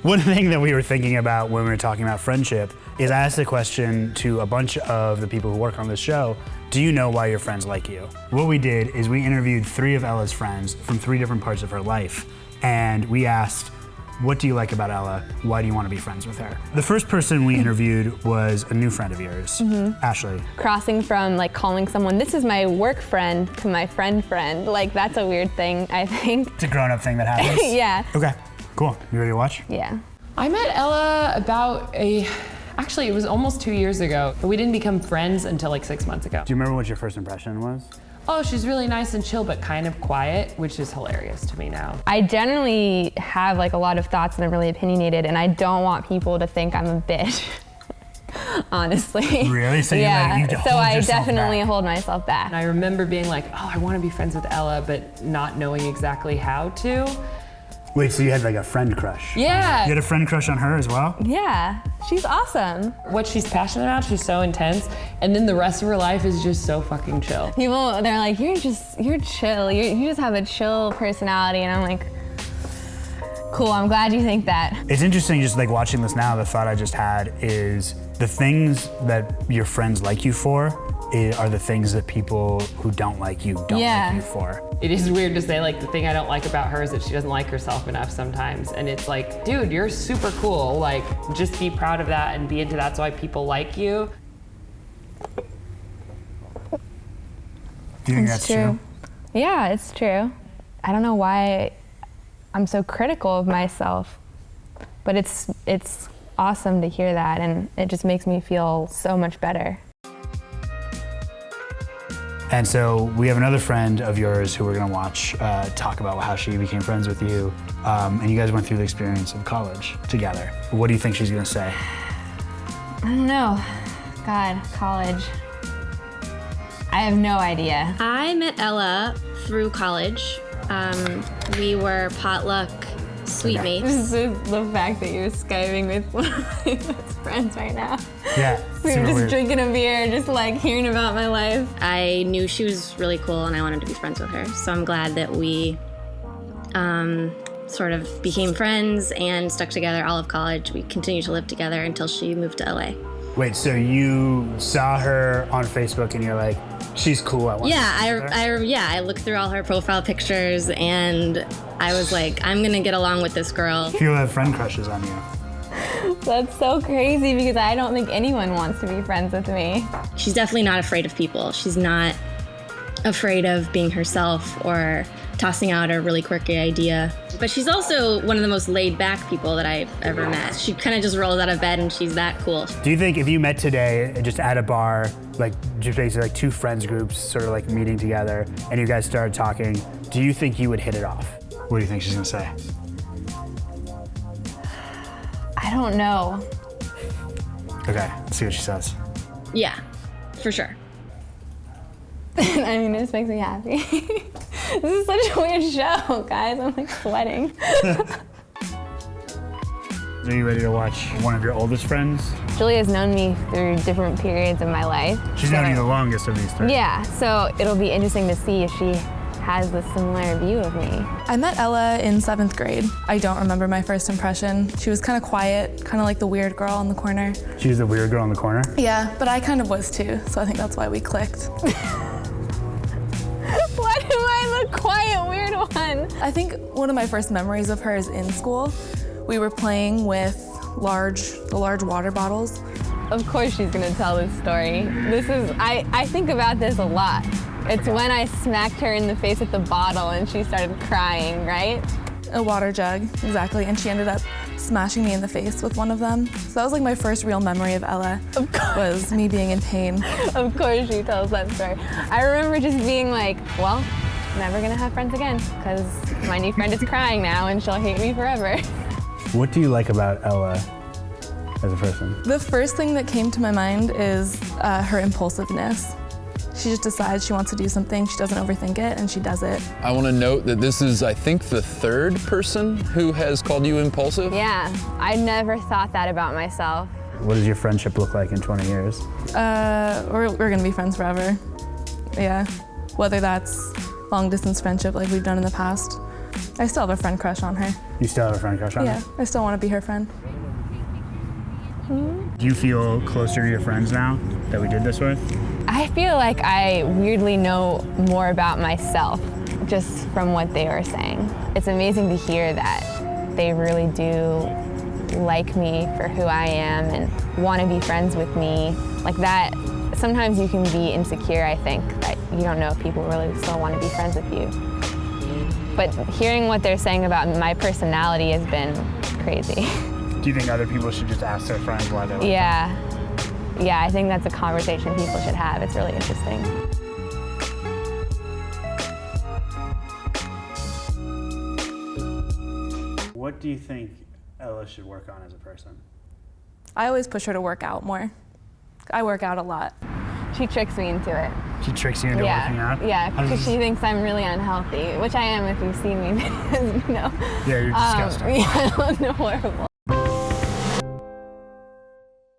One thing that we were thinking about when we were talking about friendship is I asked a question to a bunch of the people who work on this show. Do you know why your friends like you? What we did is we interviewed 3 of Ella's friends from 3 different parts of her life. And we asked, what do you like about Ella? Why do you want to be friends with her? The first person we interviewed was a new friend of yours, Ashley. Crossing from like calling someone, this is my work friend, to my friend, like that's a weird thing, I think. It's a grown-up thing that happens? Yeah. Okay, cool. You ready to watch? Yeah. I met Ella actually it was almost 2 years ago, but we didn't become friends until like 6 months ago. Do you remember what your first impression was? Oh, she's really nice and chill, but kind of quiet, which is hilarious to me now. I generally have like a lot of thoughts and I'm really opinionated, and I don't want people to think I'm a bitch, honestly. Really? So yeah. you So I definitely back. hold myself back. And I remember being like, oh, I want to be friends with Ella, but not knowing exactly how to. Wait, so you had like a friend crush? Yeah. You had a friend crush on her as well? Yeah, she's awesome. What she's passionate about, she's so intense, and then the rest of her life is just so fucking chill. People, they're like, you're chill. You just have a chill personality, and I'm like, cool, I'm glad you think that. It's interesting just like watching this now, the thought I just had is the things that your friends like you for are the things that people who don't like you don't like you for. It is weird to say, like, the thing I don't like about her is that she doesn't like herself enough sometimes. And it's like, dude, you're super cool. Like, just be proud of that and be into that's why people like you. Do you think that's true? Yeah, it's true. I don't know why I'm so critical of myself, but it's awesome to hear that, and it just makes me feel so much better. And so we have another friend of yours who we're gonna watch talk about how she became friends with you. And you guys went through the experience of college together. What do you think she's gonna say? I don't know. God, college. I have no idea. I met Ella through college. We were potluck sweet mates. This is the fact that you're Skyping with one of my best friends right now. Yeah, We were just weird. drinking a beer, just like hearing about my life. I knew she was really cool and I wanted to be friends with her. So I'm glad that we sort of became friends and stuck together all of college. We continued to live together until she moved to LA. Wait, so you saw her on Facebook and you're like, she's cool, I want to I looked through all her profile pictures and I was like, I'm gonna get along with this girl. People have friend crushes on you. That's so crazy because I don't think anyone wants to be friends with me. She's definitely not afraid of people. She's not afraid of being herself or tossing out a really quirky idea. But she's also one of the most laid back people that I've ever met. She kind of just rolls out of bed and she's that cool. Do you think if you met today just at a bar, like just basically like 2 friends groups sort of like meeting together and you guys started talking, do you think you would hit it off? What do you think she's gonna say? I don't know. Okay, let's see what she says. Yeah, for sure. I mean, this makes me happy. This is such a weird show, guys. I'm like sweating. Are you ready to watch one of your oldest friends? Julie has known me through different periods of my life. She's known you the longest of these 3. Yeah, so it'll be interesting to see if she has the similar view of me. I met Ella in 7th grade. I don't remember my first impression. She was kind of quiet, kind of like the weird girl in the corner. She was the weird girl in the corner? Yeah, but I kind of was too, so I think that's why we clicked. Why am I the quiet, weird one? I think one of my first memories of her is in school. We were playing with the large water bottles. Of course she's gonna tell this story. I think about this a lot. It's when I smacked her in the face with the bottle and she started crying, right? A water jug, exactly, and she ended up smashing me in the face with one of them. So that was like my first real memory of Ella, was me being in pain. Of course she tells that story. I remember just being like, well, never gonna have friends again because my new friend is crying now and she'll hate me forever. What do you like about Ella as a person? The first thing that came to my mind is her impulsiveness. She just decides she wants to do something, she doesn't overthink it, and she does it. I want to note that this is, I think, the 3rd person who has called you impulsive. Yeah, I never thought that about myself. What does your friendship look like in 20 years? We're gonna be friends forever. Yeah, whether that's long distance friendship like we've done in the past, I still have a friend crush on her. You still have a friend crush on Yeah, her? I still want to be her friend. Do you feel closer to your friends now that we did this with? I feel like I weirdly know more about myself just from what they were saying. It's amazing to hear that they really do like me for who I am and want to be friends with me. Like that, sometimes you can be insecure, I think, that you don't know if people really still want to be friends with you. But hearing what they're saying about my personality has been crazy. Do you think other people should just ask their friends why they like them? Yeah, I think that's a conversation people should have. It's really interesting. What do you think Ella should work on as a person? I always push her to work out more. I work out a lot. She tricks me into it. She tricks you into working out? Yeah, because she thinks I'm really unhealthy, which I am if you see me. No. Yeah, you're disgusting. Yeah, I look horrible.